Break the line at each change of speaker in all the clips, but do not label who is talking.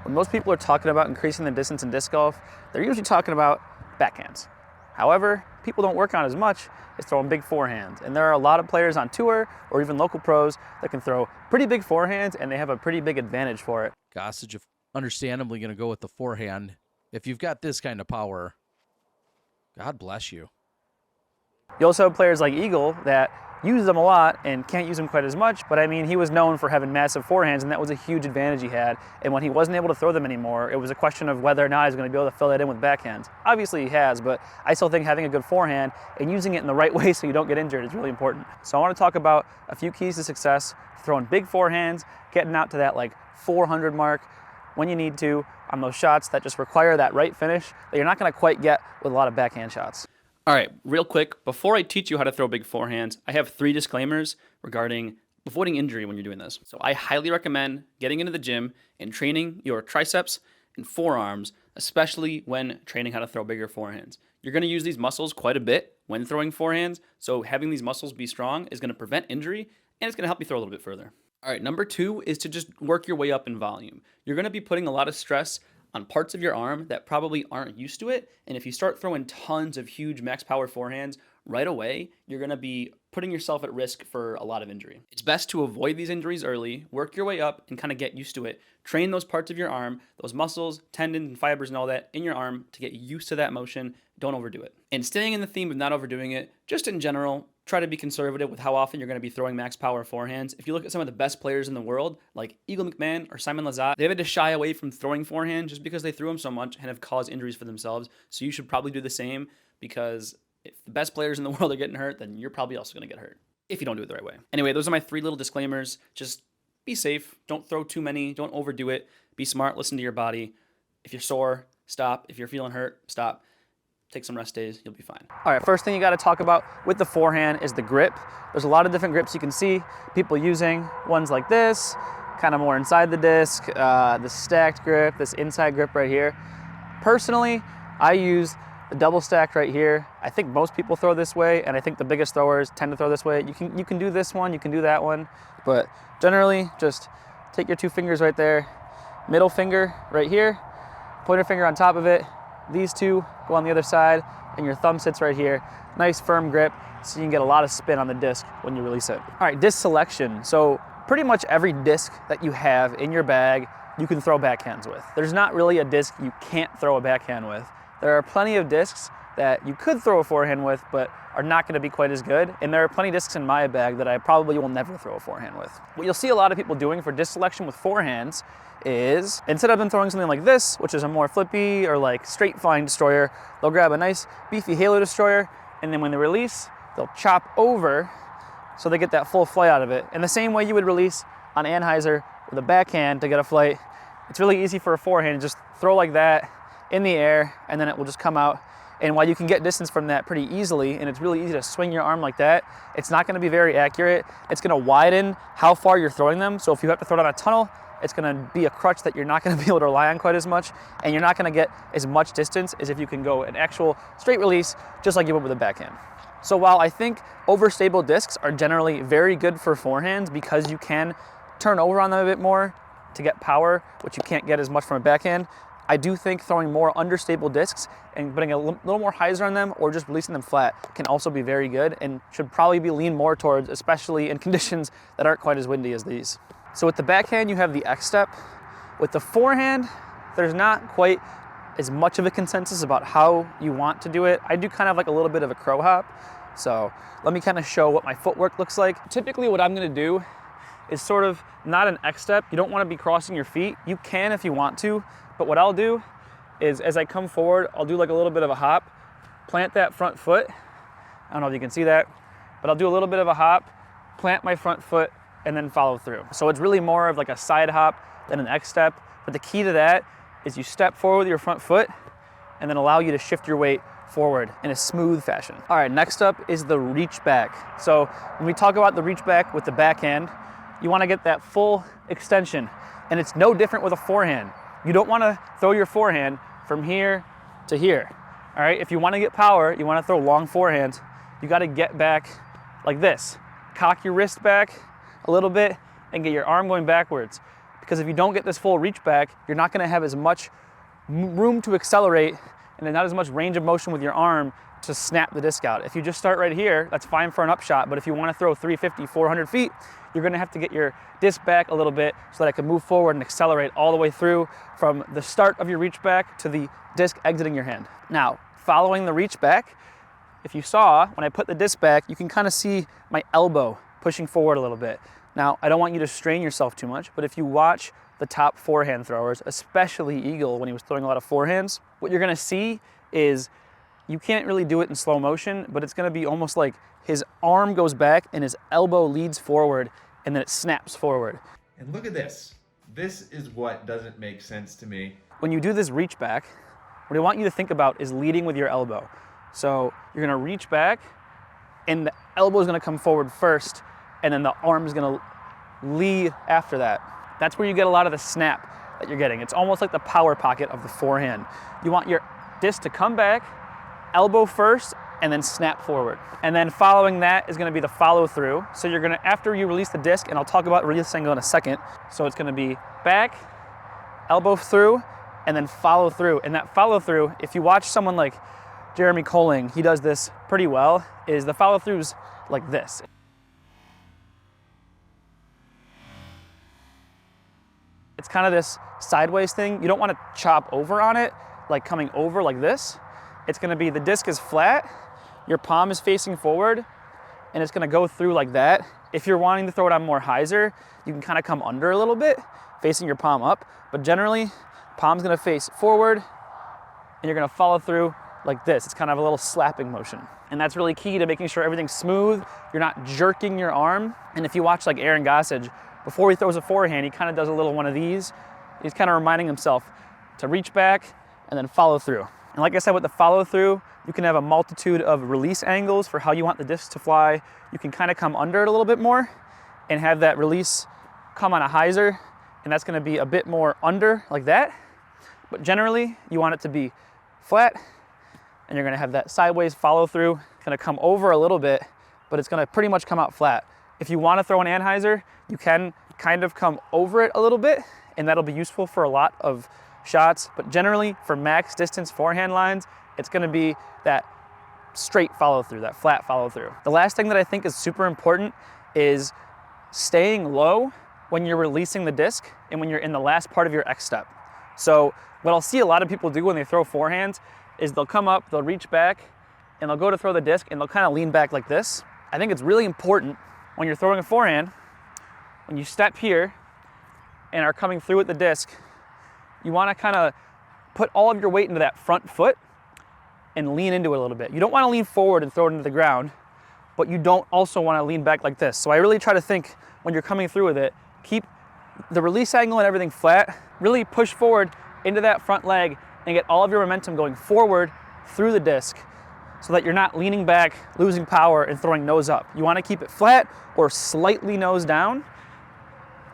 When most people are talking about increasing the distance in disc golf, they're usually talking about backhands. However, people don't work on as much as throwing big forehands. And there are a lot of players on tour or even local pros that can throw pretty big forehands, and they have a pretty big advantage for it.
Gossage, of understandably going to go with the forehand. If you've got this kind of power, God bless you.
You also have players like Eagle that use them a lot and can't use them quite as much, but I mean, he was known for having massive forehands, and that was a huge advantage he had. And when he wasn't able to throw them anymore, it was a question of whether or not he's going to be able to fill that in with backhands. Obviously he has, but I still think having a good forehand and using it in the right way so you don't get injured is really important. So I want to talk about a few keys to success: throwing big forehands, getting out to that like 400 mark when you need to on those shots that just require that right finish that you're not going to quite get with a lot of backhand shots.
All right, real quick, before I teach you how to throw big forehands, I have 3 disclaimers regarding avoiding injury when you're doing this. So I highly recommend getting into the gym and training your triceps and forearms, especially when training how to throw bigger forehands. You're going to use these muscles quite a bit when throwing forehands, so having these muscles be strong is going to prevent injury, and it's going to help you throw a little bit further. All right, number 2 is to just work your way up in volume. You're going to be putting a lot of stress on parts of your arm that probably aren't used to it. And if you start throwing tons of huge max power forehands right away, you're going to be putting yourself at risk for a lot of injury. It's best to avoid these injuries early, work your way up and kind of get used to it. Train those parts of your arm, those muscles, tendons, and fibers and all that in your arm to get used to that motion. Don't overdo it. And staying in the theme of not overdoing it, just in general, try to be conservative with how often you're going to be throwing max power forehands. If you look at some of the best players in the world, like Eagle McMahon or Simon Lizotte, they've had to shy away from throwing forehand just because they threw them so much and have caused injuries for themselves. So you should probably do the same, because if the best players in the world are getting hurt, then you're probably also going to get hurt if you don't do it the right way. Anyway, those are my 3 little disclaimers. Just be safe. Don't throw too many. Don't overdo it. Be smart. Listen to your body. If you're sore, stop. If you're feeling hurt, stop. Take some rest days, you'll be fine.
All right, first thing you got to talk about with the forehand is the grip. There's a lot of different grips you can see people using. Ones like this, kind of more inside the disc, this stacked grip, this inside grip right here. Personally, I use the double stacked right here. I think most people throw this way, and I think the biggest throwers tend to throw this way. You can do this one, you can do that one, but generally just take your 2 fingers right there, middle finger right here, pointer finger on top of it. These 2 go on the other side, and your thumb sits right here. Nice firm grip, so you can get a lot of spin on the disc when you release it. All right, disc selection. So pretty much every disc that you have in your bag, you can throw backhands with. There's not really a disc you can't throw a backhand with. There are plenty of discs that you could throw a forehand with, but are not gonna be quite as good. And there are plenty of discs in my bag that I probably will never throw a forehand with. What you'll see a lot of people doing for disc selection with forehands is, instead of them throwing something like this, which is a more flippy or like straight flying destroyer, they'll grab a nice beefy halo destroyer, and then when they release, they'll chop over so they get that full flight out of it. In the same way you would release on Anheuser with a backhand to get a flight, it's really easy for a forehand to just throw like that in the air, and then it will just come out. And while you can get distance from that pretty easily, and it's really easy to swing your arm like that, it's not gonna be very accurate. It's gonna widen how far you're throwing them. So if you have to throw down a tunnel, it's gonna be a crutch that you're not gonna be able to rely on quite as much, and you're not gonna get as much distance as if you can go an actual straight release, just like you would with a backhand. So while I think overstable discs are generally very good for forehands because you can turn over on them a bit more to get power, which you can't get as much from a backhand, I do think throwing more understable discs and putting a little more hyzer on them or just releasing them flat can also be very good, and should probably be leaned more towards, especially in conditions that aren't quite as windy as these. So with the backhand, you have the X step. With the forehand, there's not quite as much of a consensus about how you want to do it. I do kind of like a little bit of a crow hop. So let me kind of show what my footwork looks like. Typically what I'm gonna do is sort of not an X step. You don't wanna be crossing your feet. You can if you want to, but what I'll do is as I come forward, I'll do like a little bit of a hop, plant that front foot. I don't know if you can see that, but I'll do a little bit of a hop, plant my front foot, and then follow through. So it's really more of like a side hop than an X step, but the key to that is you step forward with your front foot and then allow you to shift your weight forward in a smooth fashion. All right, next up is the reach back. So when we talk about the reach back with the backhand, you wanna get that full extension, and it's no different with a forehand. You don't wanna throw your forehand from here to here, all right? If you wanna get power, you wanna throw long forehands, you gotta get back like this. Cock your wrist back a little bit and get your arm going backwards. because if you don't get this full reach back, you're not gonna have as much room to accelerate and then not as much range of motion with your arm to snap the disc out. If you just start right here, that's fine for an upshot, but if you wanna throw 350, 400 feet, you're gonna have to get your disc back a little bit so that it can move forward and accelerate all the way through from the start of your reach back to the disc exiting your hand. Now, following the reach back, if you saw, when I put the disc back, you can kind of see my elbow pushing forward a little bit. Now, I don't want you to strain yourself too much, but if you watch the top forehand throwers, especially Eagle when he was throwing a lot of forehands, what you're gonna see is you can't really do it in slow motion, but it's gonna be almost like his arm goes back and his elbow leads forward and then it snaps forward.
And look at this. This is what doesn't make sense to me.
When you do this reach back, what I want you to think about is leading with your elbow. So you're gonna reach back and the elbow is gonna come forward first and then the arm is gonna lead after that. That's where you get a lot of the snap that you're getting. It's almost like the power pocket of the forehand. You want your disc to come back, elbow first, and then snap forward. And then following that is gonna be the follow through. So you're gonna, after you release the disc, and I'll talk about release angle in a second. So it's gonna be back, elbow through, and then follow through. And that follow through, if you watch someone like Jeremy Colling, he does this pretty well, is the follow throughs like this. It's kind of this sideways thing. You don't want to chop over on it, like coming over like this. It's gonna be the disc is flat, your palm is facing forward, and it's gonna go through like that. If you're wanting to throw it on more hyzer, you can kind of come under a little bit, facing your palm up, but generally, palm's gonna face forward, and you're gonna follow through like this. It's kind of a little slapping motion. And that's really key to making sure everything's smooth, you're not jerking your arm. And if you watch like Aaron Gossage, before he throws a forehand, he kind of does a little one of these. He's kind of reminding himself to reach back and then follow through. And like I said, with the follow through, you can have a multitude of release angles for how you want the disc to fly. You can kind of come under it a little bit more and have that release come on a hyzer, and that's gonna be a bit more under like that. But generally, you want it to be flat, and you're gonna have that sideways follow through, gonna come over a little bit, but it's gonna pretty much come out flat. If you wanna throw an anhyzer, you can kind of come over it a little bit, and that'll be useful for a lot of shots, but generally for max distance forehand lines, it's gonna be that straight follow through, that flat follow through. The last thing that I think is super important is staying low when you're releasing the disc and when you're in the last part of your X step. So what I'll see a lot of people do when they throw forehands is they'll come up, they'll reach back, and they'll go to throw the disc and they'll kind of lean back like this. I think it's really important when you're throwing a forehand, when you step here and are coming through with the disc, you want to kind of put all of your weight into that front foot and lean into it a little bit. You don't want to lean forward and throw it into the ground, but you don't also want to lean back like this. So I really try to think when you're coming through with it, keep the release angle and everything flat, really push forward into that front leg and get all of your momentum going forward through the disc so that you're not leaning back, losing power, and throwing nose up. You want to keep it flat or slightly nose down,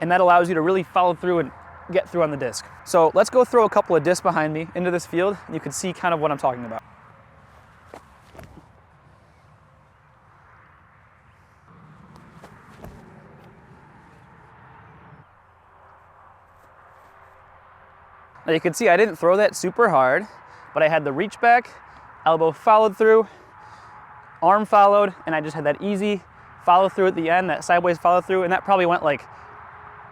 and that allows you to really follow through and get through on the disc. So let's go throw a couple of discs behind me into this field, and you can see kind of what I'm talking about. Now you can see I didn't throw that super hard, but I had the reach back, elbow followed through, arm followed, and I just had that easy follow through at the end, that sideways follow through, and that probably went like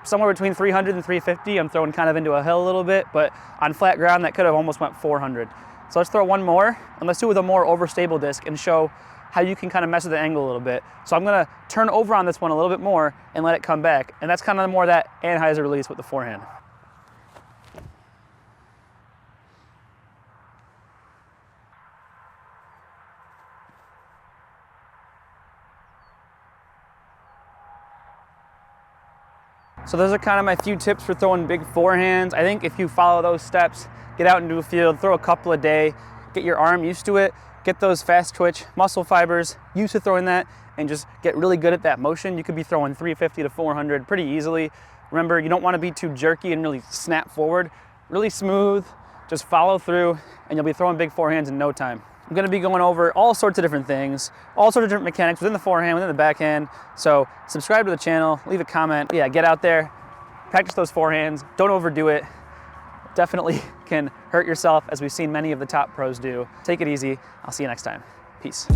somewhere between 300 and 350. I'm throwing kind of into a hill a little bit, but on flat ground that could have almost went 400. So let's throw one more, and let's do it with a more overstable disc and show how you can kind of mess with the angle a little bit. So I'm gonna turn over on this one a little bit more and let it come back, and that's kind of more that anhyzer release with the forehand. So those are kind of my few tips for throwing big forehands. I think if you follow those steps, get out into a field, throw a couple a day, get your arm used to it, get those fast twitch muscle fibers used to throwing that, and just get really good at that motion. You could be throwing 350 to 400 pretty easily. Remember, you don't want to be too jerky and really snap forward. Really smooth, just follow through, and you'll be throwing big forehands in no time. I'm gonna be going over all sorts of different things, all sorts of different mechanics within the forehand, within the backhand. So subscribe to the channel, leave a comment. Yeah, get out there, practice those forehands. Don't overdo it. Definitely can hurt yourself, as we've seen many of the top pros do. Take it easy. I'll see you next time. Peace.